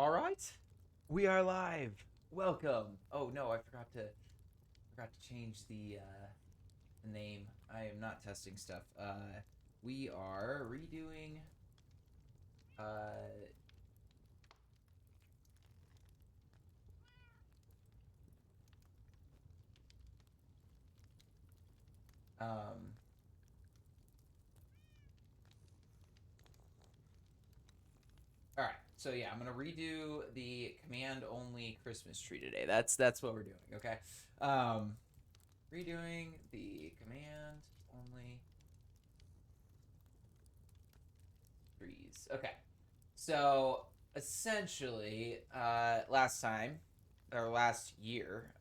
All right, we are live. Welcome. Oh no, I forgot to change the name. I am not testing stuff. We are redoing. Uh, um. All right. So yeah, I'm gonna redo the command only Christmas tree today. That's what we're doing. Okay. Um, redoing the command only trees. Okay. So essentially, last time or last year,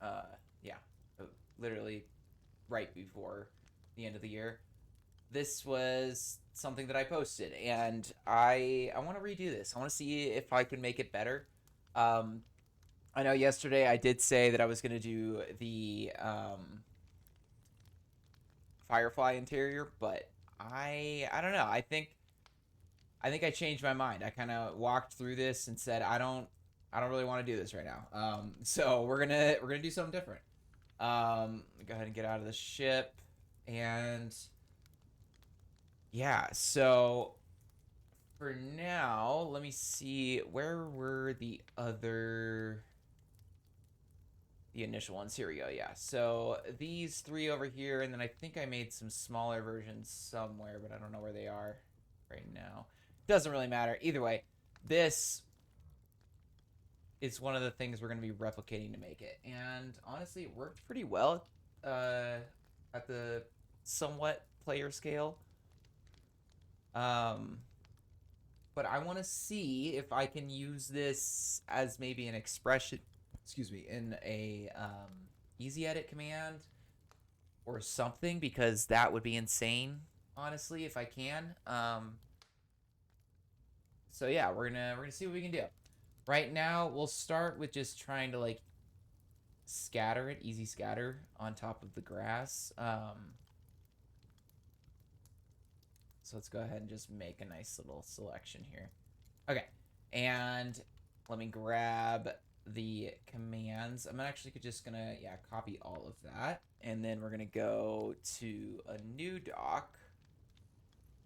yeah, uh, literally right before the end of the year, this was something that I posted, and I want to redo this. I want to see if I can make it better. Um, I know yesterday I did say that I was gonna do the Firefly interior, but I don't know. I think I changed my mind. I kind of walked through this and said I don't really want to do this right now. So we're gonna do something different. Go ahead and get out of the ship, and yeah. So for now, let me see where were the initial ones. Here we go. Yeah. So these three over here, and then I think I made some smaller versions somewhere, but I don't know where they are right now. Doesn't really matter. Either way, this is one of the things we're going to be replicating to make it. And honestly, it worked pretty well uh, at the somewhat player scale. Um, but I want to see if I can use this as maybe an expression, excuse me, in a ezEdit command or something, because that would be insane, honestly, if I can. So yeah, we're gonna see what we can do. Right now, we'll start with just trying to like scatter it, easy scatter on top of the grass. So let's go ahead and just make a nice little selection here. Okay, and let me grab the commands. I'm actually just gonna, yeah, copy all of that. And then we're gonna go to a new doc.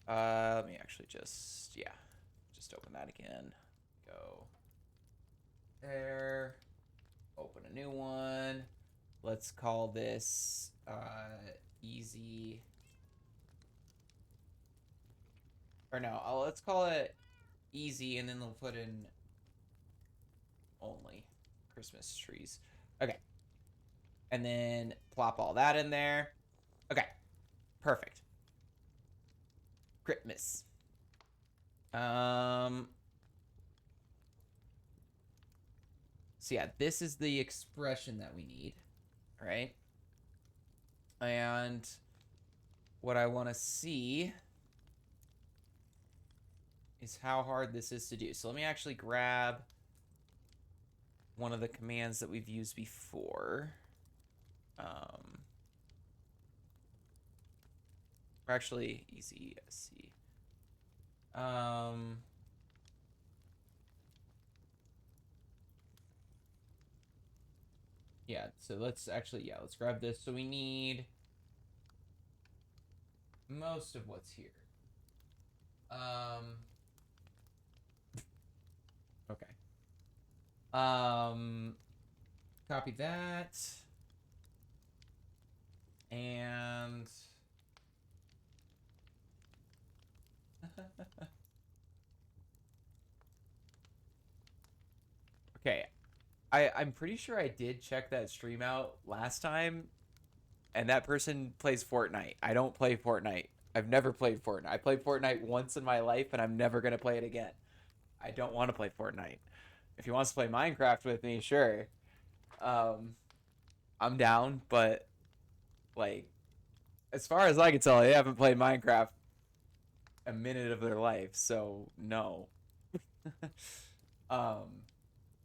Let me actually just open that again. Go there, open a new one. Let's call this easy, or no, let's call it easy, and then we'll put in only Christmas trees. Okay. And then plop all that in there. Okay. Perfect. Christmas. Um, so yeah, this is the expression that we need, right? And what I want to see is how hard this is to do. So let me actually grab one of the commands that we've used before. Actually, easy SC. Yeah, so let's grab this. So we need most of what's here. Okay. Copy that. And okay. I'm pretty sure I did check that stream out last time, and that person plays Fortnite. I don't play Fortnite. I've never played Fortnite. I played Fortnite once in my life, and I'm never gonna play it again. I don't want to play Fortnite. If he wants to play Minecraft with me, sure. Um, I'm down, but like, as far as I can tell, they haven't played Minecraft a minute of their life, so no. um,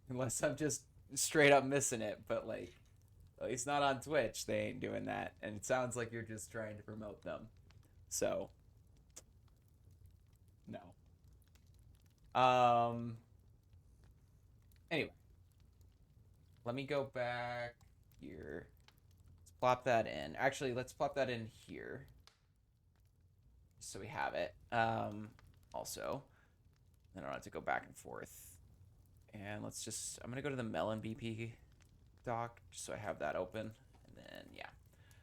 unless I'm just straight up missing it, but like, at least not on Twitch, they ain't doing that, and it sounds like you're just trying to promote them. So, no. Um, Anyway, let me go back here. Let's plop that in. Actually, let's plop that in here. So we have it. Also, then I don't have to go back and forth. And let's just, I'm going to go to the Melon BP doc, just so I have that open. And then, yeah.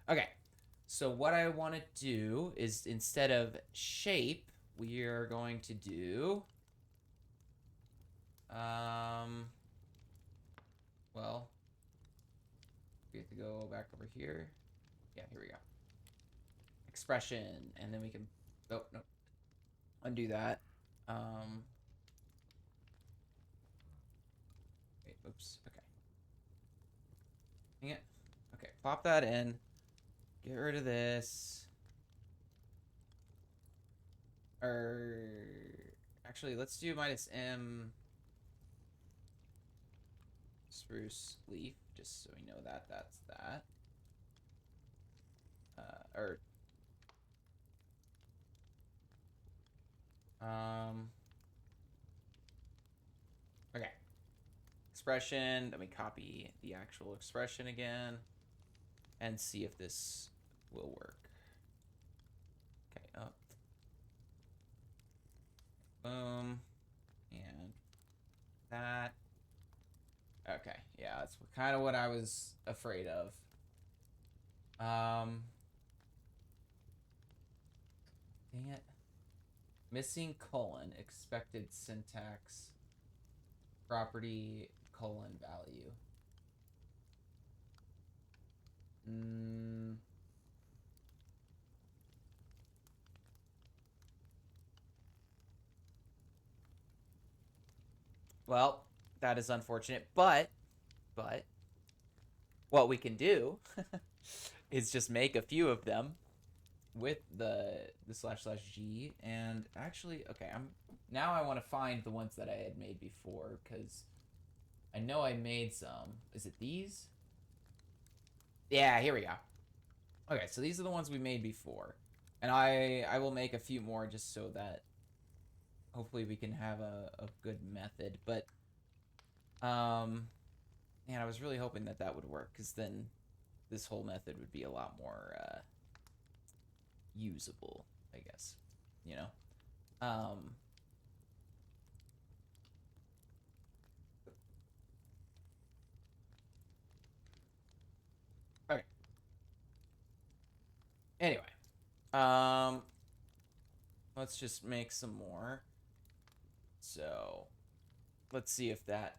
Okay. So what I want to do is, instead of shape, we are going to do, well, we have to go back over here. Yeah, here we go. Expression, and then we can, oh, no, undo that. Wait, oops, okay. Dang it. Okay, pop that in. Get rid of this. Actually, let's do -M spruce leaf, just so we know that that's that. Okay. Expression, let me copy the actual expression again and see if this will work. Okay, up. Boom. And that. Okay, yeah, that's kind of what I was afraid of. Dang it. Missing colon, expected syntax, property, colon value. Well, that is unfortunate, but what we can do is just make a few of them with the //g, and actually, okay, now I want to find the ones that I had made before, because I know I made some. Is it these? Yeah, here we go. Okay, so these are the ones we made before, and I will make a few more just so that hopefully we can have a good method. But man, I was really hoping that that would work, because then this whole method would be a lot more usable, I guess, you know. Okay. Anyway, let's just make some more. So let's see if the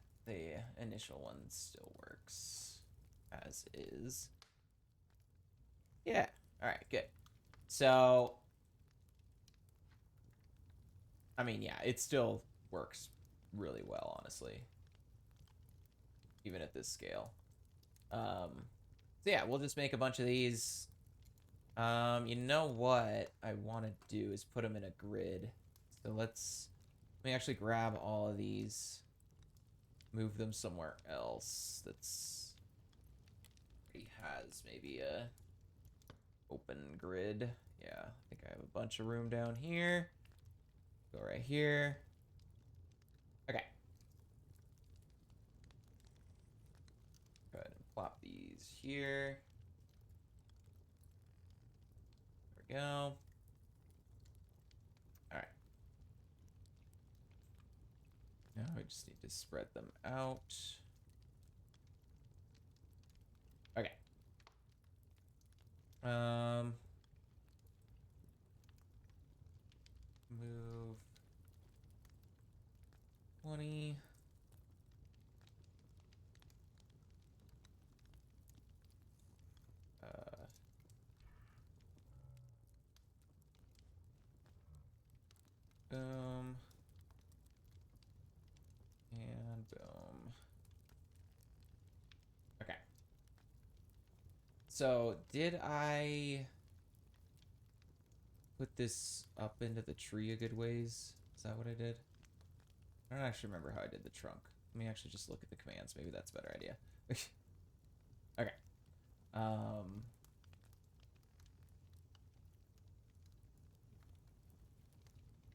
initial one still works as is. Yeah. All right, good. So, I mean, yeah, it still works really well, honestly, even at this scale. So yeah, we'll just make a bunch of these. You know what I want to do is put them in a grid. So let me actually grab all of these, move them somewhere else that's already has maybe a open grid. Yeah, I think I have a bunch of room down here. Go right here. Okay. Go ahead and plop these here. There we go. All right. Now I just need to spread them out. Okay. Move 20. Boom. And boom. Okay. So, did I put this up into the tree a good ways? Is that what I did? I don't actually remember how I did the trunk. Let me actually just look at the commands. Maybe that's a better idea. Okay.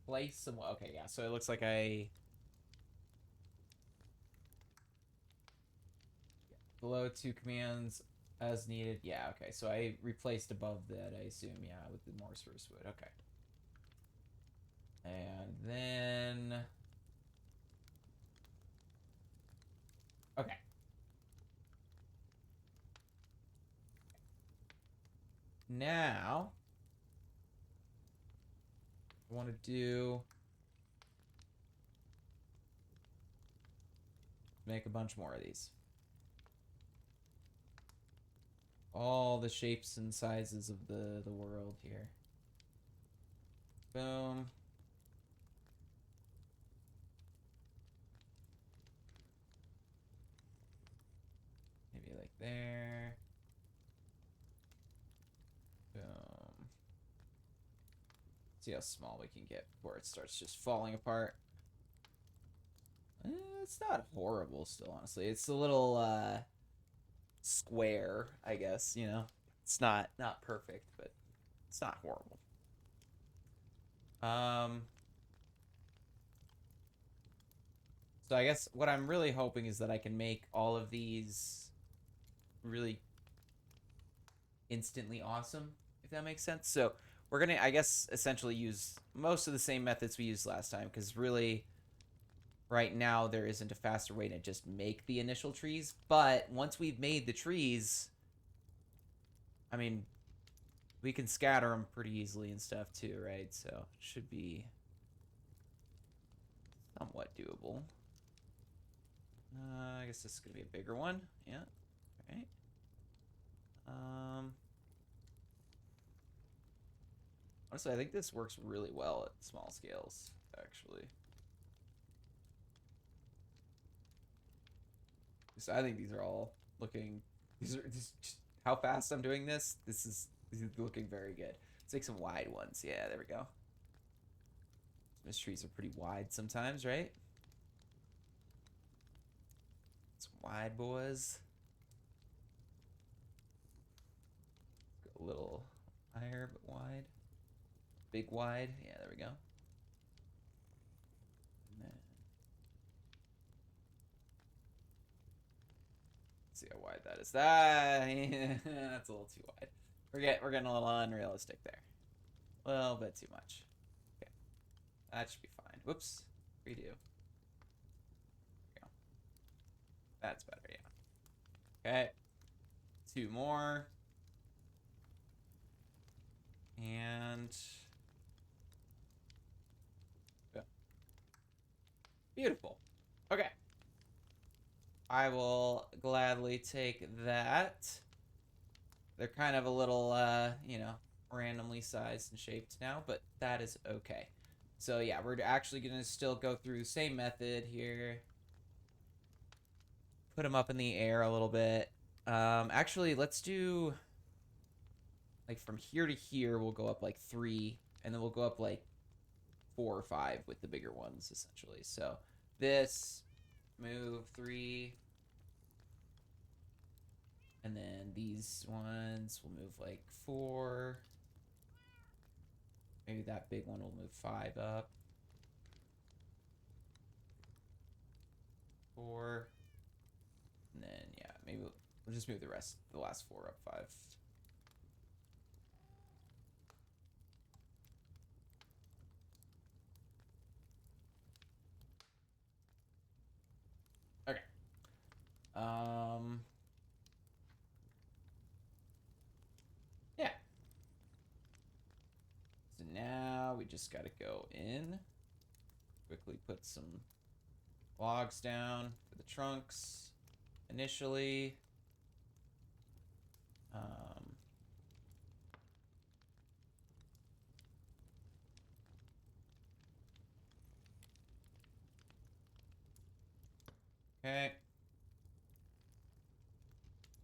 Place some. Okay, yeah. So it looks like I Below 2 commands as needed. Yeah, okay. So I replaced above that, I assume. Yeah, with the more spruce wood. Okay. And then... Okay. Now... I want to do... Make a bunch more of these. All the shapes and sizes of the world here. Boom. Maybe like there. Boom. See how small we can get before it starts just falling apart. It's not horrible still, honestly. It's a little square, I guess, you know. It's not perfect, but it's not horrible. So I guess what I'm really hoping is that I can make all of these really instantly awesome, if that makes sense. So we're gonna, I guess, essentially use most of the same methods we used last time, because really right now there isn't a faster way to just make the initial trees. But once we've made the trees, I mean, we can scatter them pretty easily and stuff too, right? So it should be somewhat doable. I guess this is gonna be a bigger one. Yeah. All right. Honestly, I think this works really well at small scales, actually. So I think these are all looking... These are just how fast I'm doing this. This is looking very good. Let's make some wide ones. Yeah, there we go. These trees are pretty wide sometimes, right? Some wide boys. Go a little higher, but wide. Big wide. Yeah, there we go. See how wide that is. That's a little too wide. We're getting a little unrealistic there. A little bit too much. Okay. That should be fine. Whoops. Redo. There we go. That's better, yeah. Okay. 2 more. And... yeah. Beautiful. Okay. I will gladly take that. They're kind of a little, you know, randomly sized and shaped now, but that is okay. So yeah, we're actually going to still go through the same method here. Put them up in the air a little bit. Actually, let's do, like, from here to here, we'll go up, like, 3, and then we'll go up, like, 4 or 5 with the bigger ones, essentially. So this, move 3, and then these ones will move, like, 4. Maybe that big one will move 5 up. 4. And then, yeah, maybe we'll just move the last 4 up 5. Okay. Yeah. So now we just gotta go in. Quickly put some logs down for the trunks initially. Okay.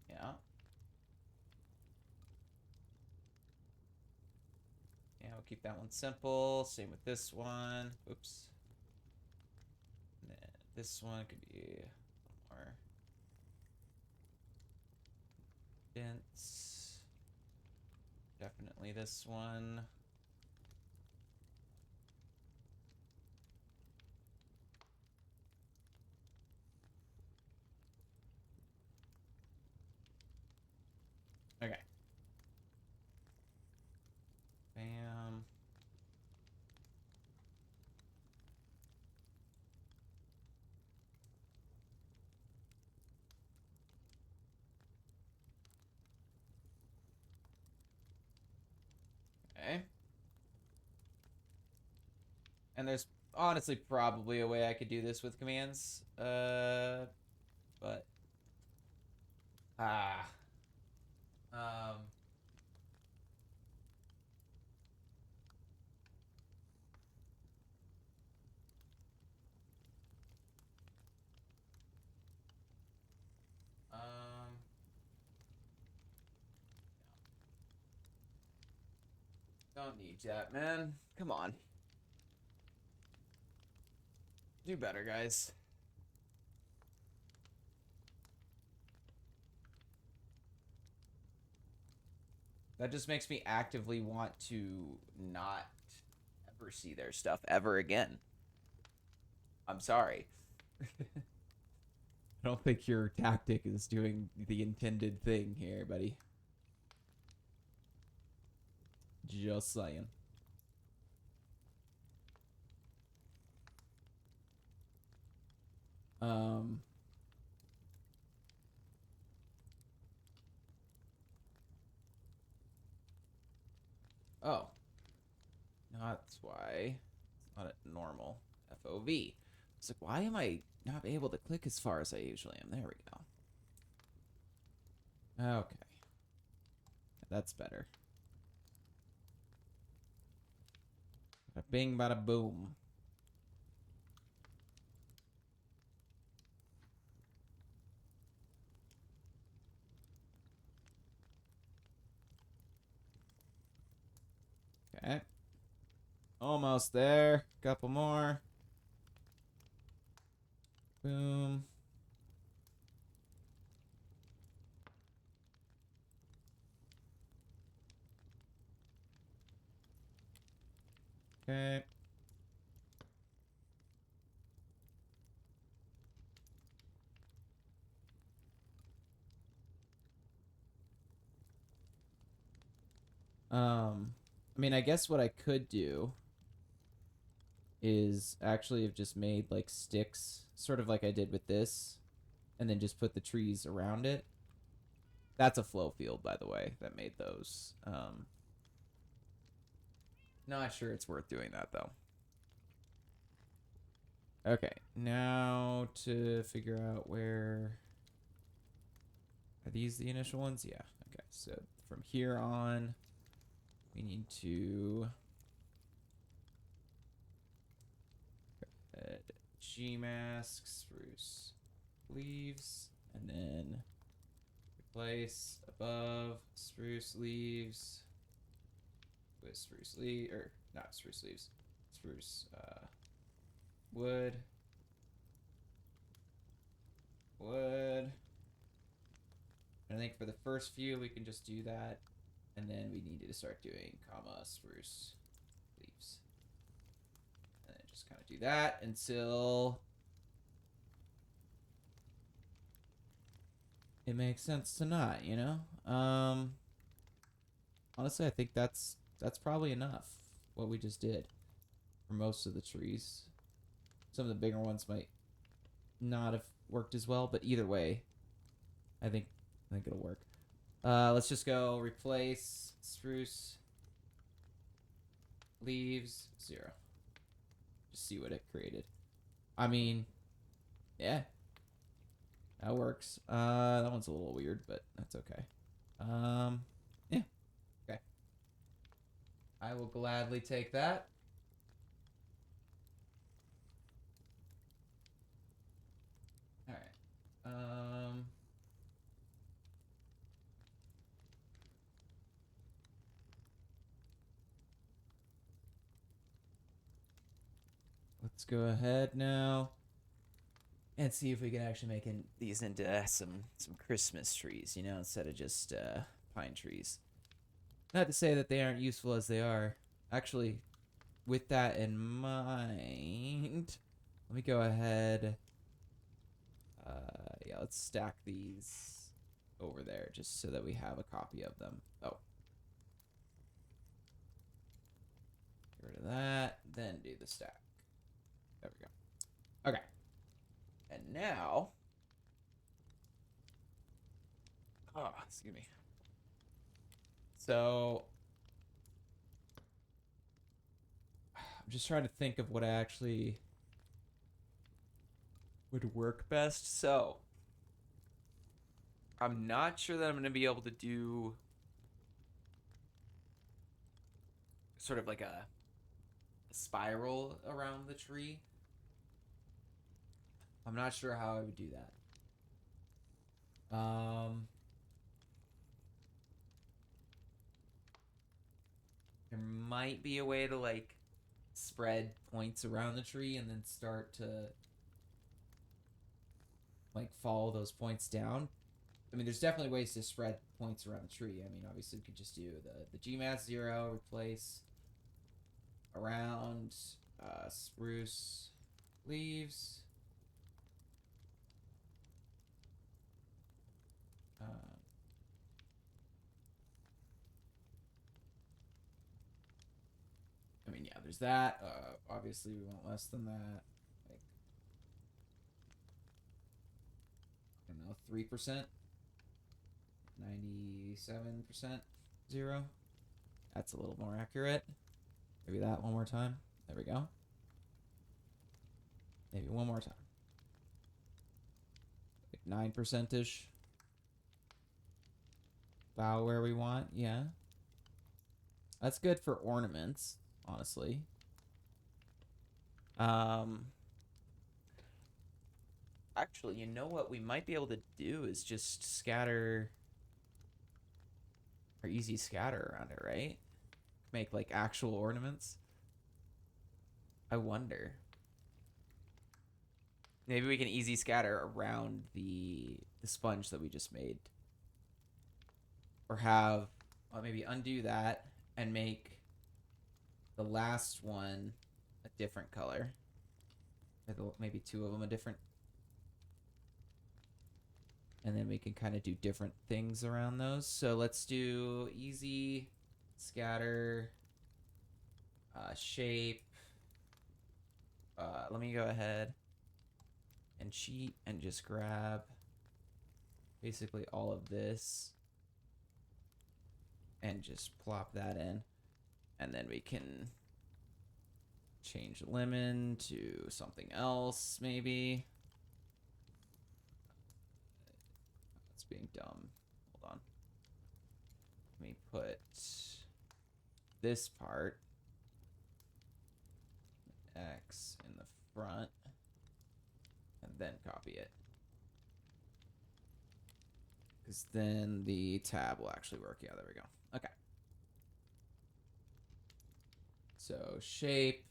Yeah. Yeah, we'll keep that one simple. Same with this one. Oops. And then this one could be a little more dense. Definitely this one. And there's honestly probably a way I could do this with commands. But ah, um, um, don't need that, man. Come on, do better, guys. That just makes me actively want to not ever see their stuff ever again. I'm sorry. I don't think your tactic is doing the intended thing here, buddy. Just saying. Um. Oh, no, that's why it's not a normal FOV. It's like, why am I not able to click as far as I usually am? There we go. Okay, that's better. Bada bing, bada boom. Okay. Almost there. Couple more. Boom. Okay. I mean, I guess what I could do is actually have just made like sticks, sort of like I did with this, and then just put the trees around it. That's a flow field, by the way, that made those. Not sure it's worth doing that though. Okay, now to figure out where are these the initial ones? Yeah. Okay, so from here on, we need to add G mask, spruce leaves, and then replace above spruce leaves with spruce leaves, or not spruce leaves, spruce wood, wood. And I think for the first few we can just do that, and then we need to start doing comma spruce leaves, and then just kind of do that until it makes sense to not, you know. Honestly, I think that's probably enough. What we just did for most of the trees. Some of the bigger ones might not have worked as well, but either way, I think it'll work. Let's just go replace spruce leaves 0. Just see what it created. I mean, yeah, that works. That one's a little weird, but that's okay. Yeah, okay. I will gladly take that. All right. Let's go ahead now and see if we can actually make these into some Christmas trees, you know, instead of just pine trees. Not to say that they aren't useful as they are. Actually, with that in mind, let me go ahead. Yeah, let's stack these over there just so that we have a copy of them. Oh. Get rid of that, then do the stack. There we go. Okay. And now... Oh, excuse me. So... I'm just trying to think of what actually would work best. So I'm not sure that I'm going to be able to do sort of like a spiral around the tree. I'm not sure how I would do that. There might be a way to like spread points around the tree and then start to like follow those points down. I mean, there's definitely ways to spread points around the tree. I mean, obviously, we could just do the GMAT 0, replace around spruce leaves. I mean, yeah, there's that. Obviously, we want less than that. Like, I don't know, 3%, 97%, 0. That's a little more accurate. Maybe that one more time. There we go. Maybe one more time. Like 9%-ish. About where we want, yeah. That's good for ornaments, honestly. Actually, you know what we might be able to do is just scatter our easy scatter around it, right? Make like actual ornaments. I wonder. Maybe we can easy scatter around the sponge that we just made. Or have, well, maybe undo that and make the last one a different color. Maybe two of them a different. And then we can kind of do different things around those. So let's do easy scatter, shape. Let me go ahead and cheat and just grab basically all of this and just plop that in. And then we can change lemon to something else, maybe. It's being dumb. Hold on. Let me put this part, X, in the front, and then copy it. Because then the tab will actually work. Yeah, there we go. Okay. So shape.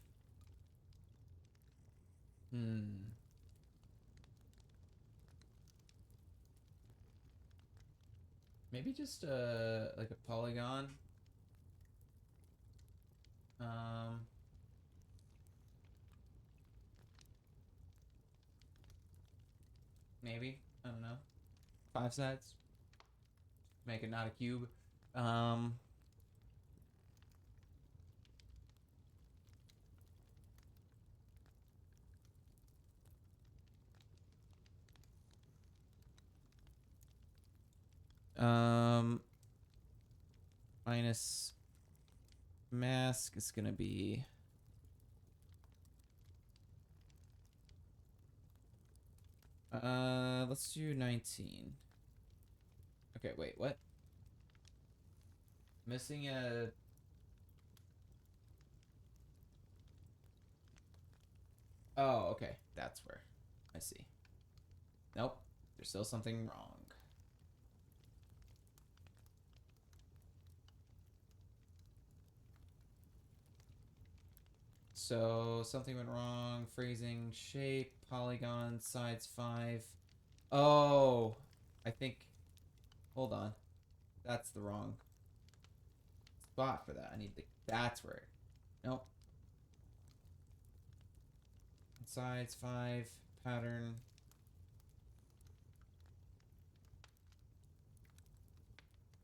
Maybe just like a polygon. Maybe. I don't know. 5 sides. Make it not a cube. Minus mask is gonna be let's do 19. Okay, wait, what? Missing a Oh, okay. That's where. I see. Nope. There's still something wrong. So something went wrong. Phrasing, shape, polygon, sides 5. Oh, I think. Hold on. That's the wrong spot for that. I need the. That's where. Nope. Sides 5. Pattern.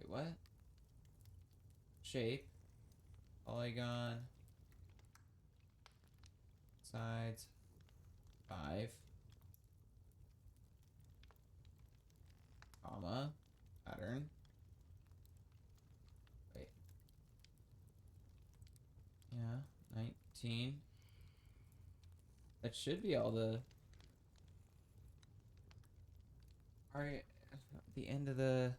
Wait, what? Shape. Polygon. Sides 5. Comma. Pattern. Wait. Yeah. 19. That should be all the... Alright, the end of the...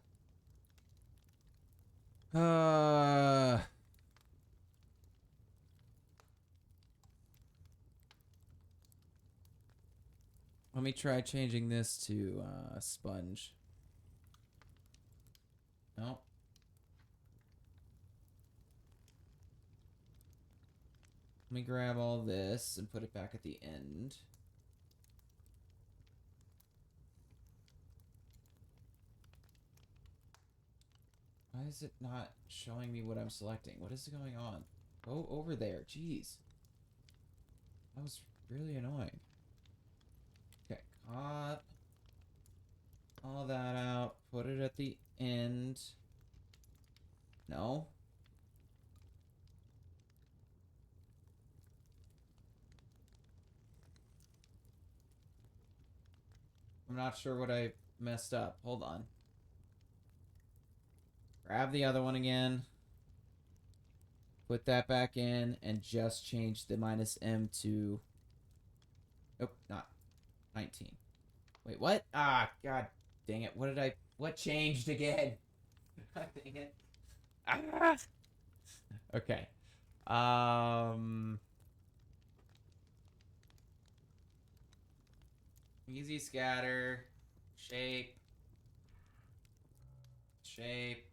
Let me try changing this to sponge. No. Let me grab all this and put it back at the end. Why is it not showing me what I'm selecting? What is going on? Go over there. Jeez. That was really annoying. Okay, cut all that out. Put it at the end. No. I'm not sure what I messed up. Hold on. Grab the other one again. Put that back in and just change the -M to... Nope, not 19. Wait, what? Ah, god dang it. What did I... What changed again? God dang it. Ah! Okay. Easy scatter. Shape. Shape.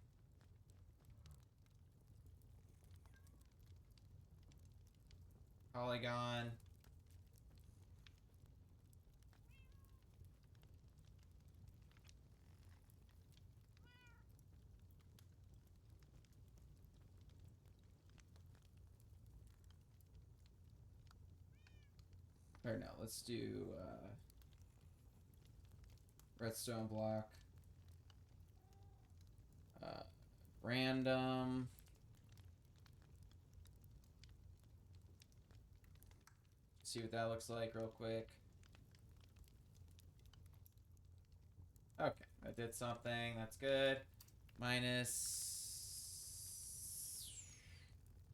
Polygon. Or no, let's do redstone block. Random. See what that looks like real quick. Okay, I did something. That's good. Minus...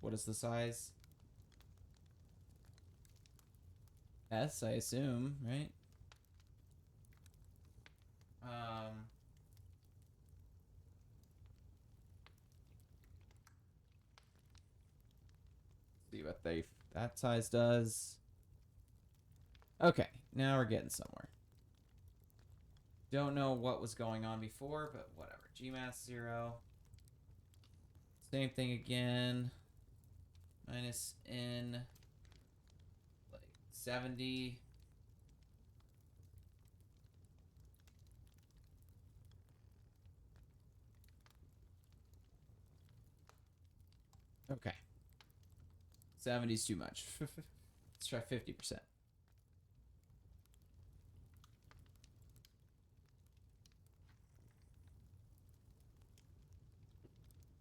What is the size? S, I assume, right? See what that size does. Okay, now we're getting somewhere. Don't know what was going on before, but whatever. Gmass 0. Same thing again. Minus N. Like 70. Okay. 70's too much. Let's try 50%.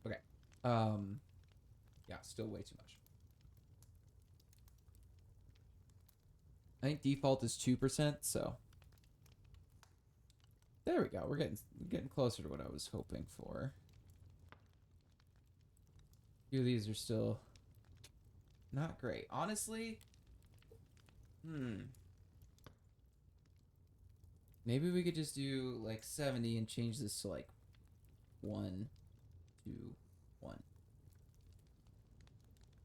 Okay. Yeah, still way too much. I think default is 2%, so there we go. We're getting closer to what I was hoping for. A few of these are still not great. Honestly, maybe we could just do like 70 and change this to like 1, 2, 1.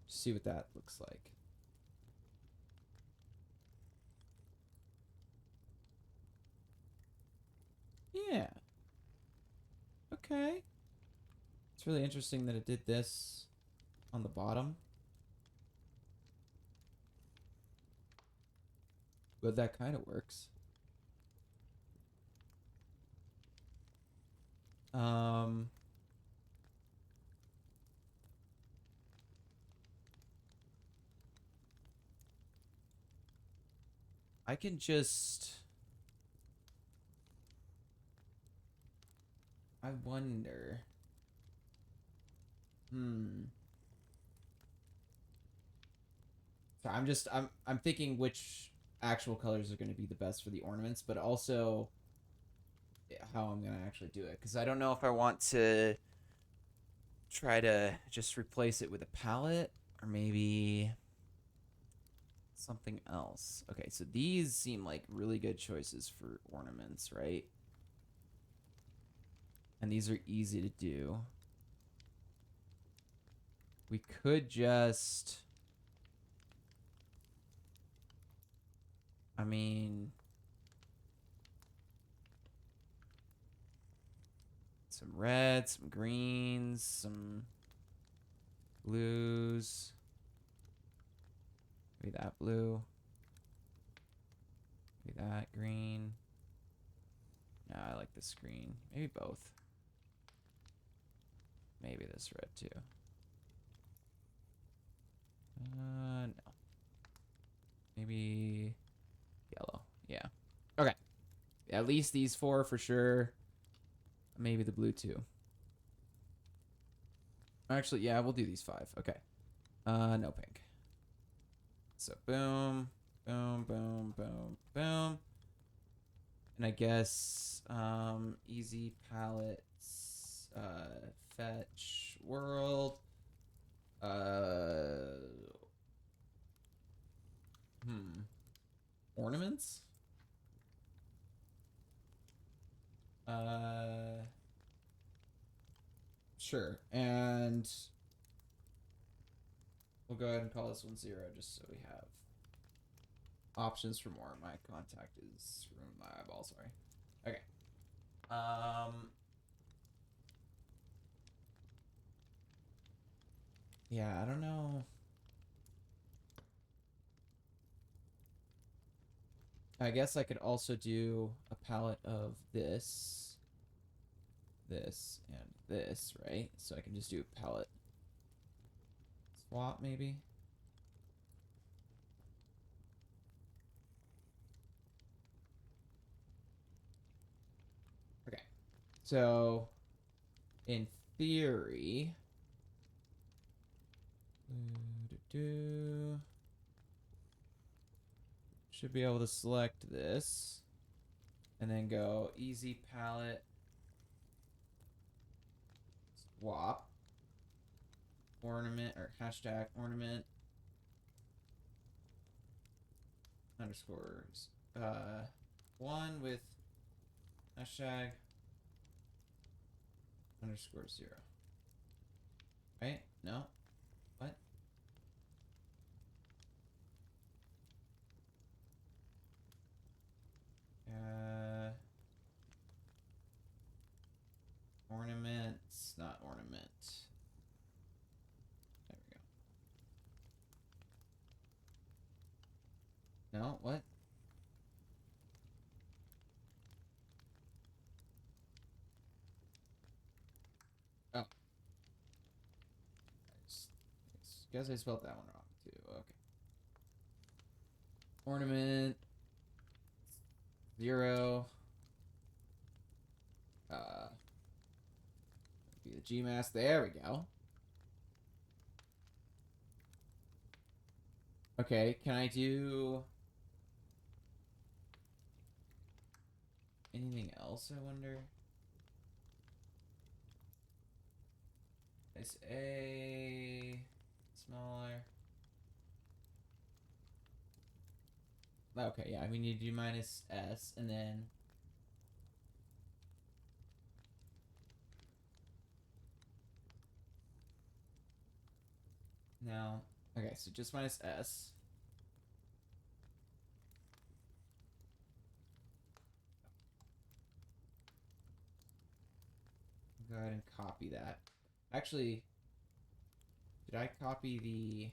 See what that looks like. Yeah. Okay. It's really interesting that it did this on the bottom. But that kind of works. I can just... I wonder... So I'm thinking which actual colors are going to be the best for the ornaments, but also how I'm going to actually do it. Because I don't know if I want to try to just replace it with a palette, or maybe something else. Okay, so these seem like really good choices for ornaments, right? And these are easy to do. We could just... I mean... some reds, some greens, some blues. Maybe that blue. Maybe that green. No, I like this green. Maybe both. Maybe this red too. No. Maybe yellow. Yeah. Okay. At least these four for sure. Maybe the blue too. Actually, yeah, we'll do these five. Okay. No pink. So boom, boom, boom, boom, boom. And I guess easy palettes, fetch world. Ornaments? Sure. And we'll go ahead and call this one 0 just so we have options for more. My contact is ruined my eyeball, sorry. Okay. Yeah, I don't know. I guess I could also do a palette of this, and this, right? So I can just do a palette swap, maybe? Okay. So, in theory... should be able to select this. And then go easy palette swap ornament or hashtag ornament underscores 1 with hashtag underscore 0. Right? No? What? Ornaments, not ornament. There we go. No, what? Oh. I guess I spelled that one wrong too. Okay. Ornament 0. Be the GMAS. There we go. Okay, can I do anything else, I wonder? Is A smaller? Okay, yeah, we need to do minus S, and then... Now, okay, so just minus S. Go ahead and copy that. Actually, did I copy the...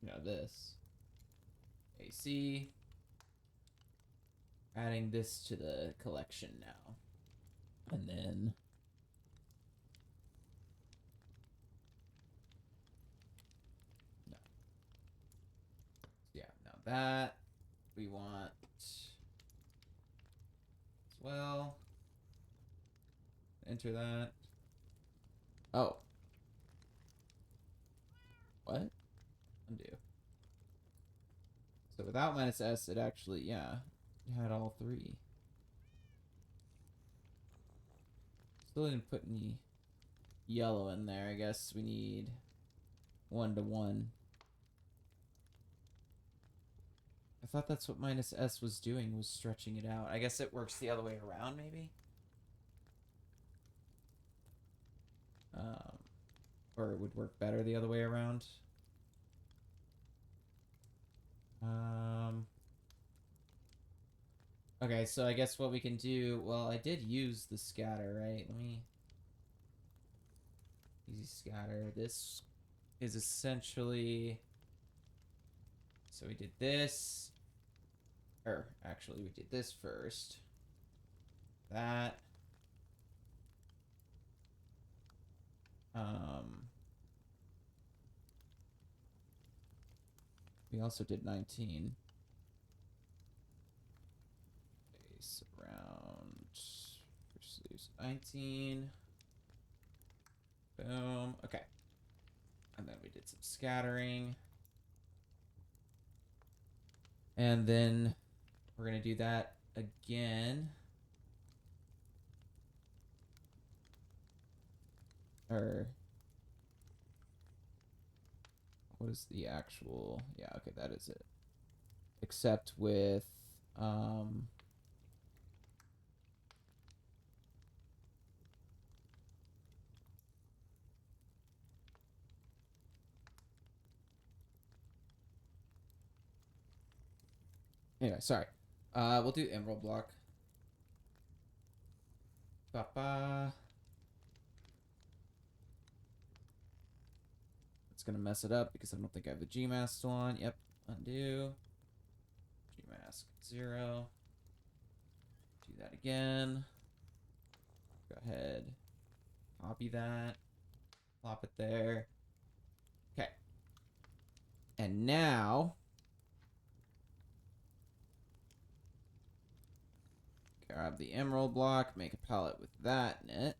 no, this. AC. Adding this to the collection now. And then... no. Yeah, now that we want as well. Enter that. Oh. What? Undo. So without minus S, it actually, yeah, it had all three. Still didn't put any yellow in there. I guess we need 1 to 1. I thought that's what minus S was doing, was stretching it out. I guess it works the other way around, maybe? Or it would work better the other way around. Okay, so I guess what we can do... Well, I did use the scatter, right? Let me... Easy scatter. This is essentially... So we did this. Or, actually, we did this first. That. We also did 19. Base around... 19. Boom. Okay. And then we did some scattering. And then we're going to do that again. Or... What is the actual... Yeah, okay, that is it. Except with... Anyway, sorry. We'll do emerald block. Ba-ba. It's gonna mess it up because I don't think I have the Gmask still on. Yep. Undo. Gmask 0. Do that again. Go ahead. Copy that. Plop it there. Okay. And now... Grab the emerald block. Make a palette with that in it.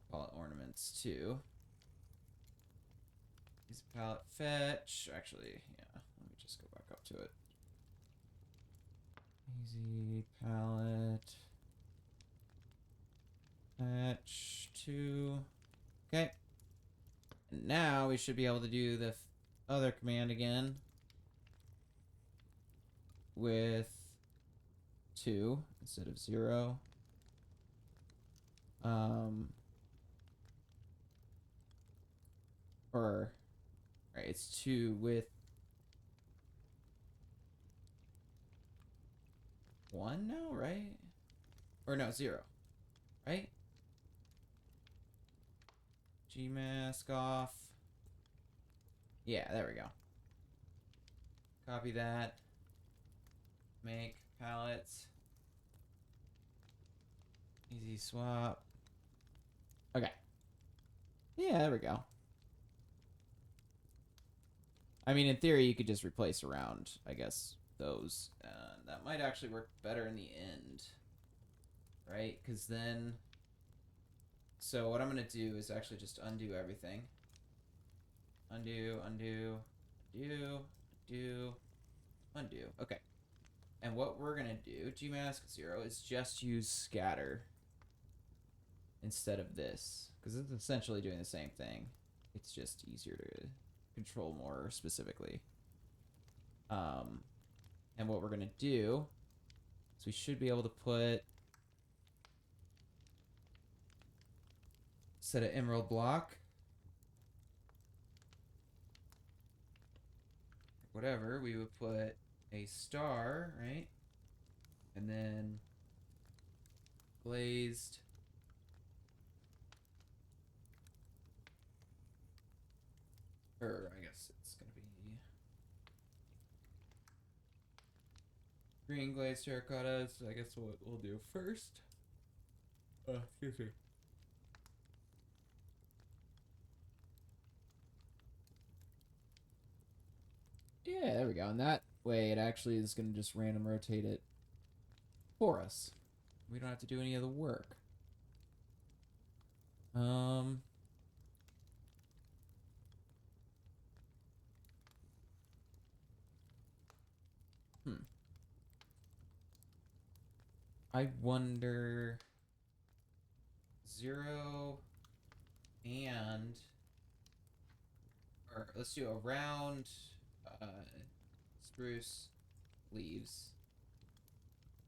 Palette ornaments too. Use a palette fetch. Actually, yeah. Let me just go back up to it. Easy palette. Fetch 2. Okay. And now we should be able to do the other command again. With 2 instead of 0. Or... Right, it's 2 with 1 now, right? Or no, 0. Right? Gmask off. Yeah, there we go. Copy that. Make palettes. Easy swap. Okay. Yeah, there we go. I mean, in theory, you could just replace around, I guess, those. That might actually work better in the end. Right? Because then... So what I'm going to do is actually just undo everything. Undo, undo, undo, undo, undo. Okay. And what we're going to do, Gmask 0, is just use scatter instead of this. Because it's essentially doing the same thing. It's just easier to control more specifically. And what we're going to do is we should be able to put... Set an emerald block. Whatever, we would put a star, right? And then glazed. Or I guess it's gonna be green glazed terracotta. So I guess what we'll do first. Excuse me. Yeah, there we go. And that way it actually is going to just random rotate it for us. We don't have to do any of the work. I wonder... 0 and, or let's do around spruce, leaves,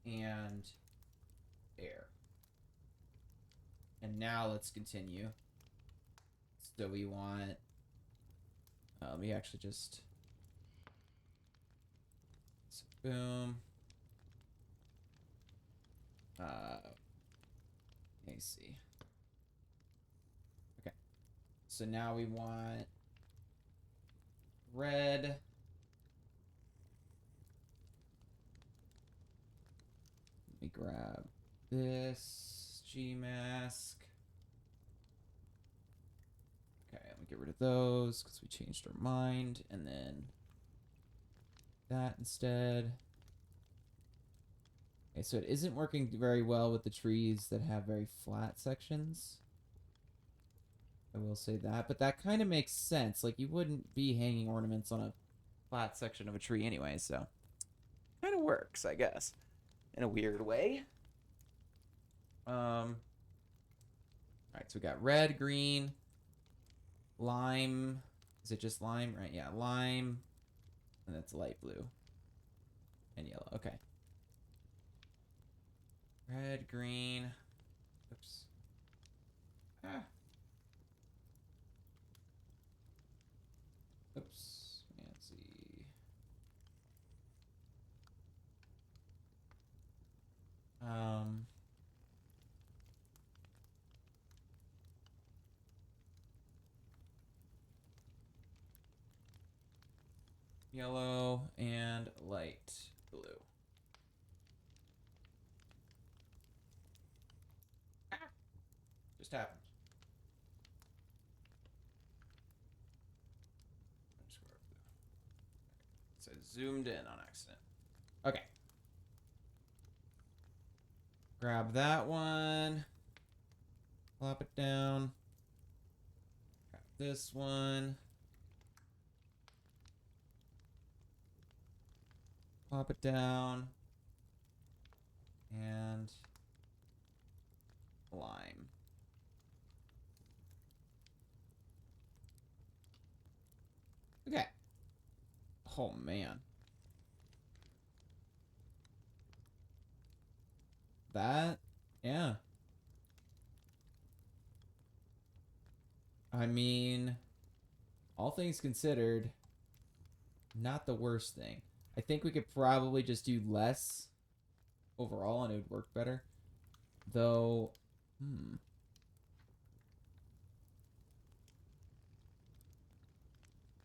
and air. And now let's continue. So we want, let me actually just, so boom. Let me see. Okay. So now we want red. Let me grab this G mask. Okay, let me get rid of those because we changed our mind. And then that instead. Okay, so it isn't working very well with the trees that have very flat sections. I will say that, but that kind of makes sense. Like, you wouldn't be hanging ornaments on a flat section of a tree anyway, so Kind of works, I guess, in a weird way. All right, so we got red, green, lime. Is it just lime? Right, yeah, lime. And that's light blue. And yellow, okay. Red, green. Oops. Ah. Oops. Fancy. Yellow and light blue. Ah, just happened. So I zoomed in on accident. Okay. Grab that one. Plop it down. Grab this one. Plop it down. And lime. Okay. Oh, man. That, yeah. I mean, all things considered, not the worst thing. I think we could probably just do less overall and it would work better. Though,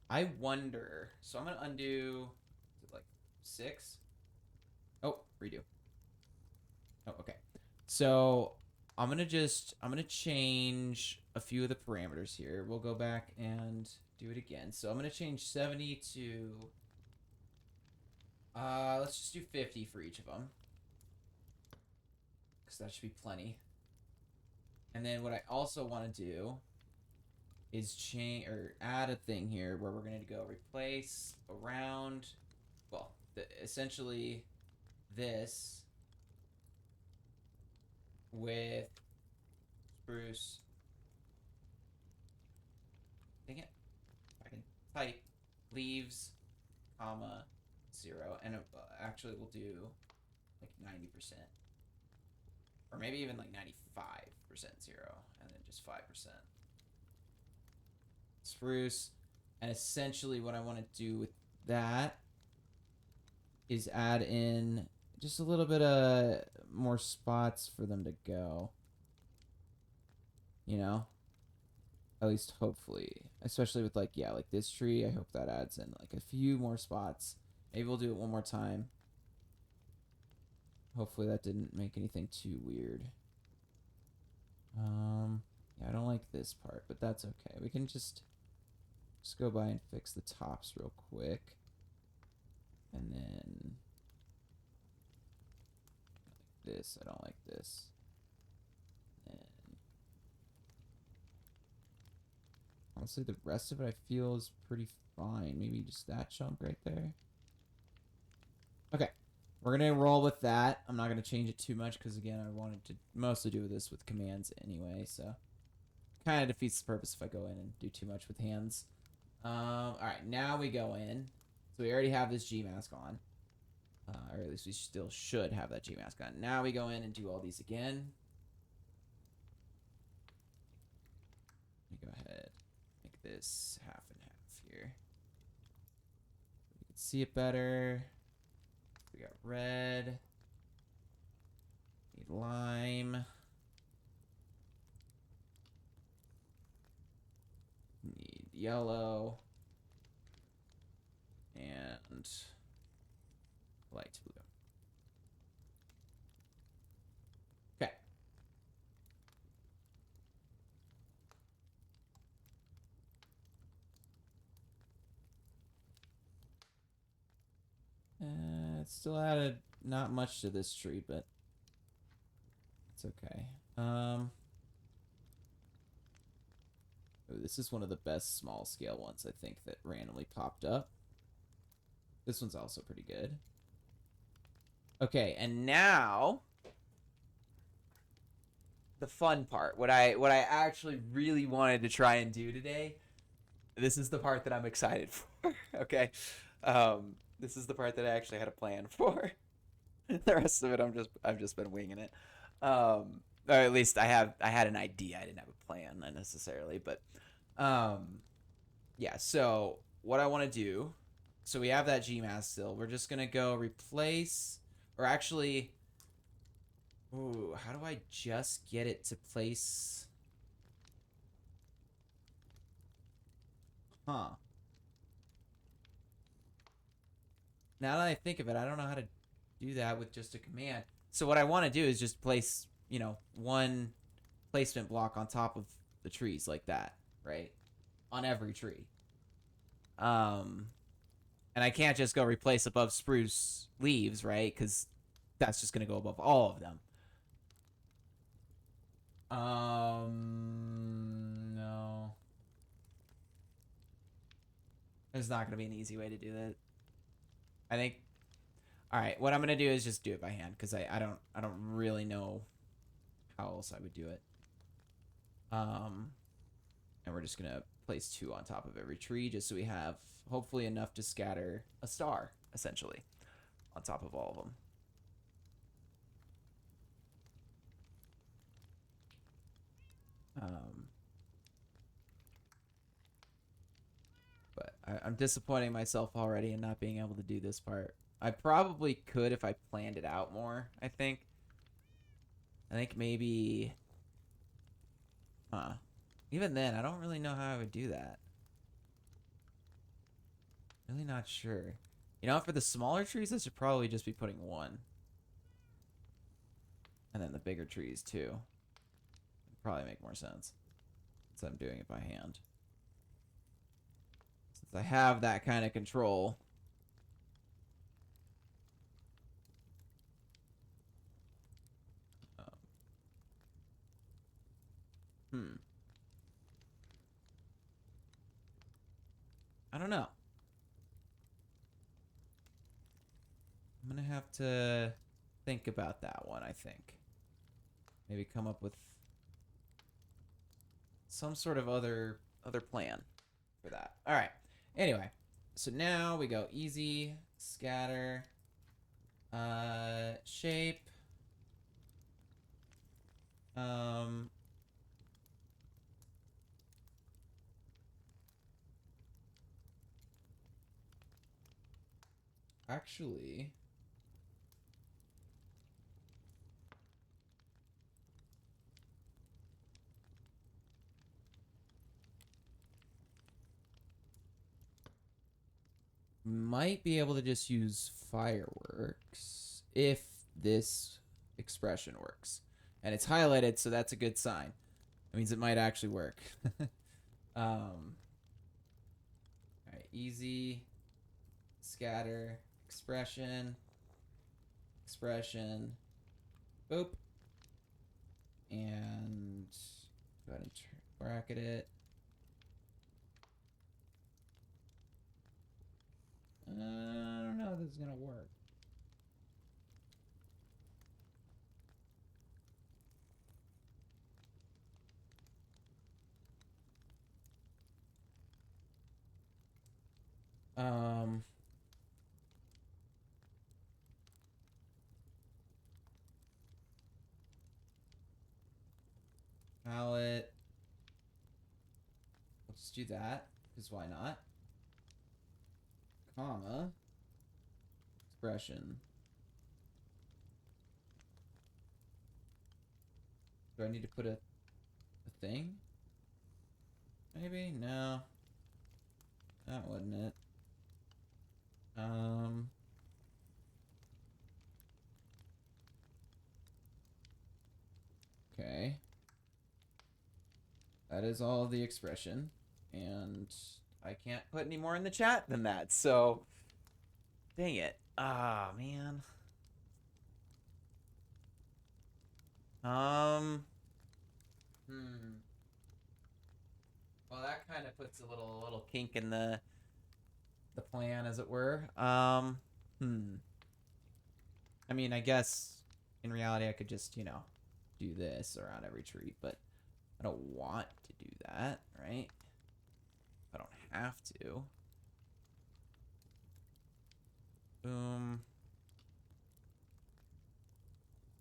I wonder. So I'm going to undo, is it like 6? Oh, redo. Oh, okay. So I'm going to change a few of the parameters here. We'll go back and do it again. So I'm going to change 70 to, let's just do 50 for each of them. Because that should be plenty. And then what I also want to do is change or add a thing here where we're going to go replace around, well, essentially this with spruce. Dang it. I can type leaves, comma, 0. And actually we'll do like 90%. Or maybe even like 95% 0. And then just 5%. Spruce. And essentially what I want to do with that is add in just a little bit of more spots for them to go. You know? At least hopefully. Especially with like, yeah, like this tree. I hope that adds in like a few more spots. Maybe we'll do it one more time. Hopefully that didn't make anything too weird. Yeah, I don't like this part, but that's okay. We can just go by and fix the tops real quick. And then like this, I don't like this. And honestly, the rest of it I feel is pretty fine. Maybe just that chunk right there. Okay. we're gonna roll with that. I'm not gonna change it too much because again, I wanted to mostly do this with commands anyway, so kind of defeats the purpose if I go in and do too much with hands. All right, now we go in. So we already have this G mask on, or at least we still should have that G mask on. Now we go in and do all these again. Let me go ahead, make this half and half here. You can see it better. We got red. Need lime. Need yellow. And light blue. Okay. It still added not much to this tree, but it's okay. Oh, this is one of the best small scale ones, I think, that randomly popped up. This one's also pretty good. Okay, and now the fun part. What I actually really wanted to try and do today. This is the part that I'm excited for. Okay. This is the part that I actually had a plan for. The rest of it I've just been winging it. Or at least I had an idea. I didn't have a plan necessarily, but yeah, so what I want to do, so we have that Gmask still. We're just going to go replace, or actually, ooh, how do I just get it to place? Huh. Now that I think of it, I don't know how to do that with just a command. So what I want to do is just place, you know, one placement block on top of the trees like that, right? On every tree. And I can't just go replace above spruce leaves, right? Because that's just going to go above all of them. No. There's not going to be an easy way to do that. I think. All right, what I'm going to do is just do it by hand because I don't really know how else I would do it. And we're just going to place 2 on top of every tree just so we have hopefully enough to scatter a star, essentially, on top of all of them. But I'm disappointing myself already in not being able to do this part. I probably could if I planned it out more, I think. I think maybe... Huh. Even then, I don't really know how I would do that. Really not sure. You know, for the smaller trees, I should probably just be putting 1. And then the bigger trees, too. Would probably make more sense. Since I'm doing it by hand. Since I have that kind of control. I don't know. I'm gonna have to think about that one, I think. Maybe come up with some sort of other plan for that. All right. Anyway, so now we go easy, scatter, shape, actually, might be able to just use fireworks if this expression works. And it's highlighted, so that's a good sign. That means it might actually work. All right, easy, scatter, expression, boop, and go ahead and bracket it. I don't know if this is gonna work. just do that, because why not? Comma. Expression. Do I need to put a thing? Maybe? No. That wasn't it. Okay. That is all the expression. And I can't put any more in the chat than that, so dang it. Ah, man. Well, that kind of puts a little kink in the plan, as it were. I mean, I guess in reality I could just, do this around every tree, but I don't want to do that, right? I don't have to. Boom.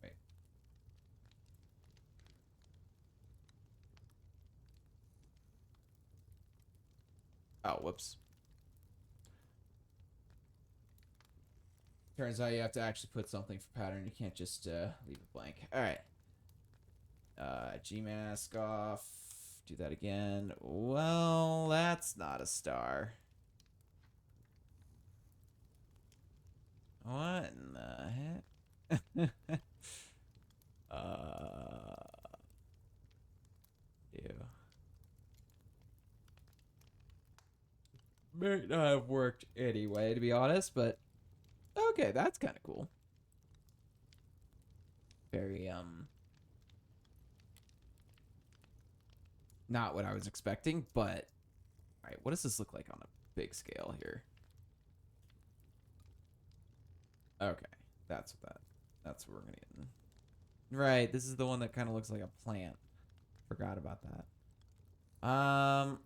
Wait. Oh, whoops. Turns out you have to actually put something for pattern. You can't just leave it blank. All right. Gmask off. Do that again. Well, that's not a star. What in the heck? Ew. May not have worked anyway, to be honest, but okay, that's kind of cool. Very, not what I was expecting, but all right, what does this look like on a big scale here? Okay, that's what we're gonna get. Right, this is the one that kind of looks like a plant. Forgot about that.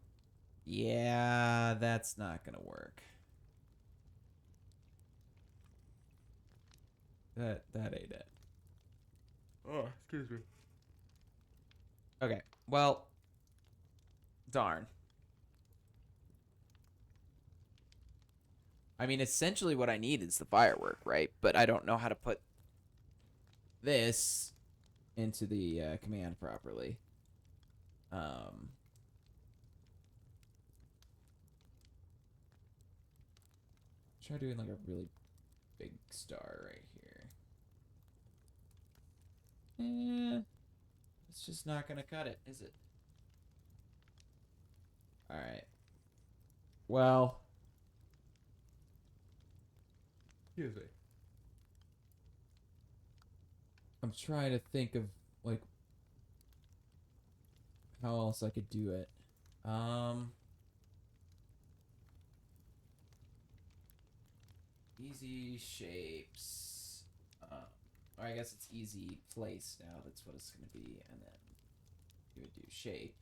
Yeah, that's not gonna work. That ain't it. Oh, excuse me. Okay, well, darn. I mean, essentially what I need is the firework, right? But I don't know how to put this into the command properly. Try doing like a really big star right here. It's just not gonna cut it, is it? Alright. Well. Excuse me. I'm trying to think of, like, how else I could do it. Easy shapes. Or I guess it's easy place now. That's what it's going to be. And then you would do shape.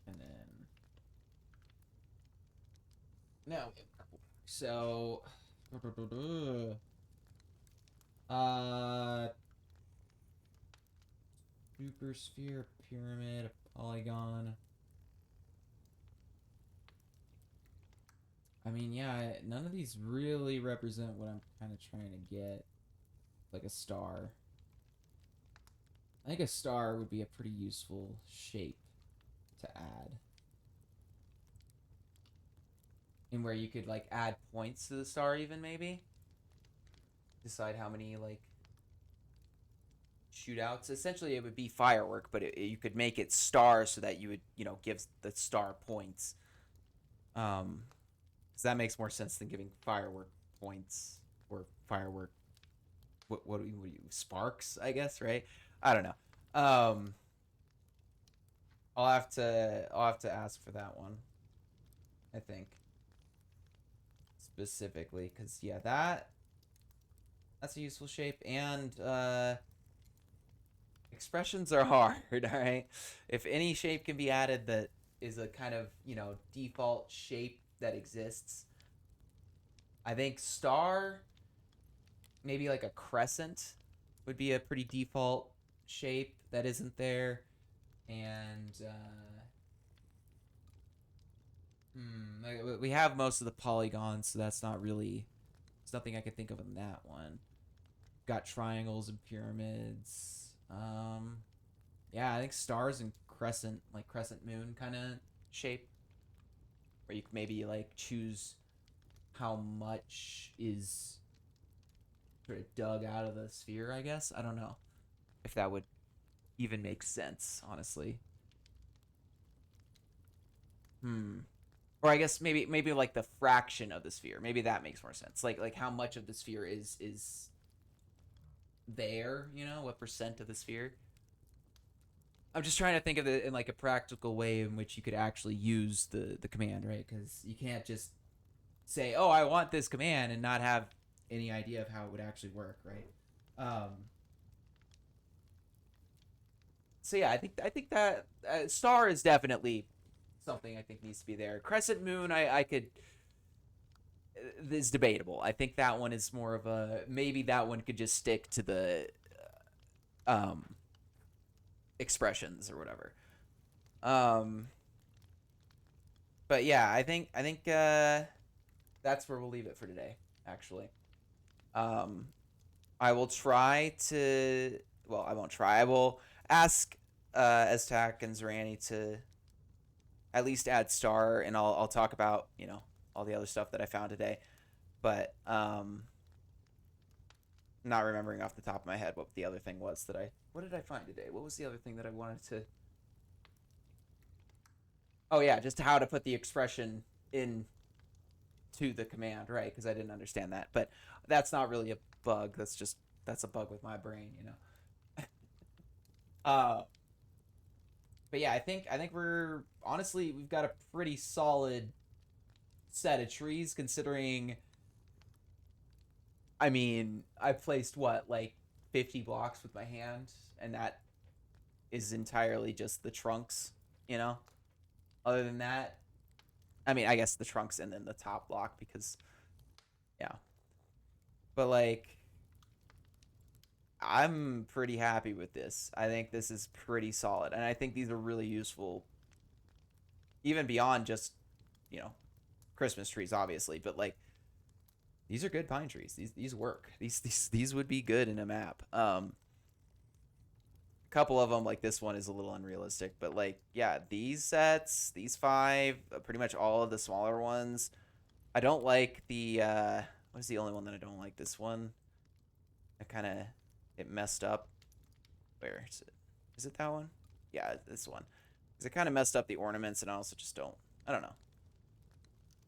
And then... Now, so... Super sphere, pyramid, polygon. I mean, yeah, none of these really represent what I'm kind of trying to get. Like a star. I think a star would be a pretty useful shape to add. And where you could, like, add points to the star even, maybe? Decide how many, like, shootouts. Essentially, it would be firework, but you could make it star so that you would, give the star points. Because that makes more sense than giving firework points or firework. What do you sparks? I guess, right? I don't know. I'll have to ask for that one. I think specifically because yeah, that's a useful shape and expressions are hard. All right, if any shape can be added that is a kind of default shape that exists, I think star, maybe like a crescent, would be a pretty default shape that isn't there, and We have most of the polygons, so that's not really. There's nothing I could think of in that one. Got triangles and pyramids. Yeah, I think stars and crescent, like crescent moon kind of shape, where you can maybe like choose how much is sort of dug out of the sphere. I guess I don't know if that would even make sense, honestly. Hmm. Or I guess maybe like the fraction of the sphere. Maybe that makes more sense. Like how much of the sphere is there, you know, what percent of the sphere. I'm just trying to think of it in like a practical way in which you could actually use the command, right? Cuz you can't just say, "Oh, I want this command," and not have any idea of how it would actually work, right? So yeah, I think that star is definitely something I think needs to be there. Crescent moon, I could is debatable. I think that one is more of a maybe that one could just stick to the um expressions or whatever. Um, but yeah, I think that's where we'll leave it for today. Actually, um, I will try to. Well, I won't try. I will ask Eztak and Zorani to at least add star, and I'll talk about all the other stuff that I found today. But not remembering off the top of my head what the other thing was that I. What did I find today? What was the other thing that I wanted to? Oh yeah, just how to put the expression in to the command, right? Because I didn't understand that. But that's not really a bug. That's a bug with my brain, you know. uh, but yeah, I think we're honestly we've got a pretty solid set of trees considering. I mean, I placed what like 50 blocks with my hand, and that is entirely just the trunks, you know. Other than that, I mean, I guess the trunks and then the top block because yeah. But like I'm pretty happy with this. I think this is pretty solid, and I think these are really useful, even beyond just you know Christmas trees, obviously. But like these are good pine trees. These work. These would be good in a map. A couple of them like this one is a little unrealistic, but like yeah, these sets, these five, pretty much all of the smaller ones. I don't like the. What is the only one that I don't like? This one. I kind of it messed up. Where is it? Is it that one? Yeah, this one. Because it kind of messed up the ornaments, and I also just don't. I don't know.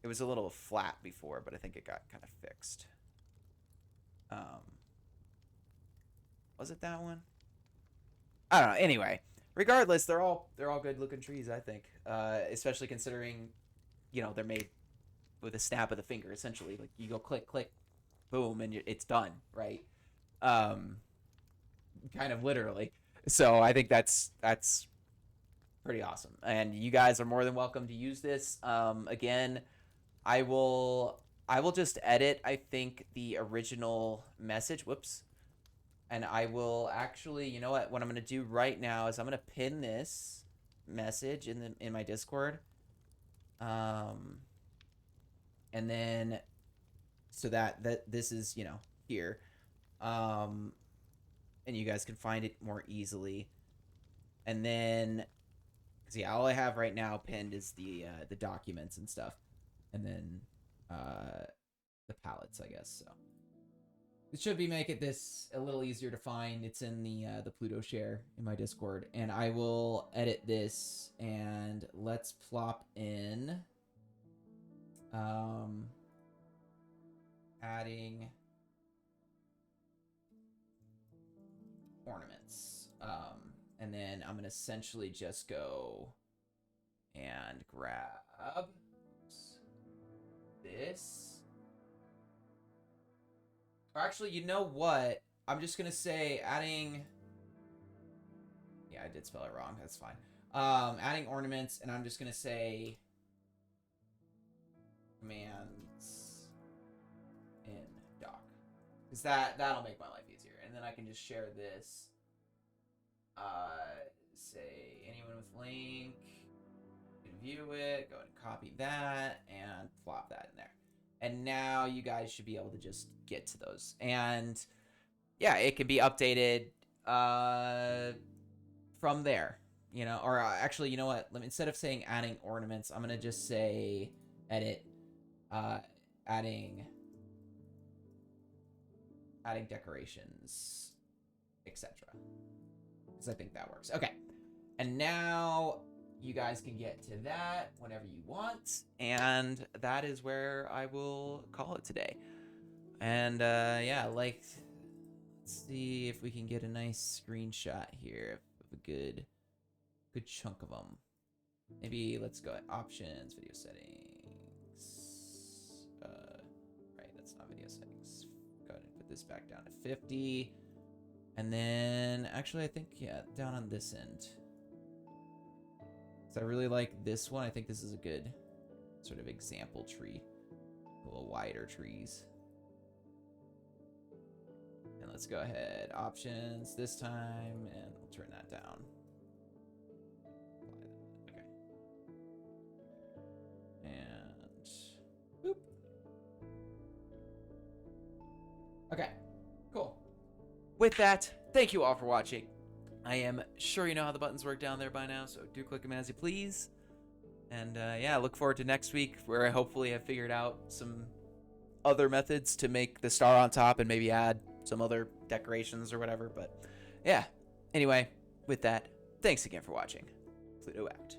It was a little flat before, but I think it got kind of fixed. Um, was it that one? I don't know. Anyway, regardless, they're all good looking trees. I think, especially considering, they're made with a snap of the finger. Essentially, like you go click, click, boom, and it's done. Right. Um, kind of literally. So I think that's pretty awesome. And you guys are more than welcome to use this. Again, I will I will just edit I think the original message. Whoops. And I will actually, you know what I'm going to do right now is I'm going to pin this message in my Discord. Um and then so that this is, here. Um and you guys can find it more easily. And then because yeah, all I have right now pinned is the documents and stuff, and then uh, the palettes, I guess. So it should be make it this a little easier to find. It's in the Pluto share in my Discord, and I will edit this and let's plop in um, adding ornaments, and then I'm gonna essentially just go and grab this. Or actually, you know what? I'm just gonna say adding. Yeah, I did spell it wrong. That's fine. Adding ornaments, and I'm just gonna say commands in doc, because that'll make my life easier, and then I can just share this. Say anyone with link view it. Go ahead and copy that and plop that in there. And now you guys should be able to just get to those. And yeah, it can be updated from there, you know, or actually, you know what? Instead of saying adding ornaments, I'm going to just say edit, adding decorations, etc. Because I think that works. Okay. And now you guys can get to that whenever you want. And that is where I will call it today. And yeah, like, let's see if we can get a nice screenshot here of a good chunk of them. Maybe let's go at options, video settings. Right, that's not video settings. Go ahead and put this back down to 50. And then, actually, I think, yeah, down on this end. So I really like this one. I think this is a good sort of example tree. A little wider trees. And let's go ahead. Options this time, and we'll turn that down. Okay. And boop. Okay, cool. With that, thank you all for watching. I am sure you know how the buttons work down there by now, so do click them as you please. And yeah, look forward to next week, where I hopefully have figured out some other methods to make the star on top and maybe add some other decorations or whatever. But yeah, anyway, with that, thanks again for watching. Pluto out.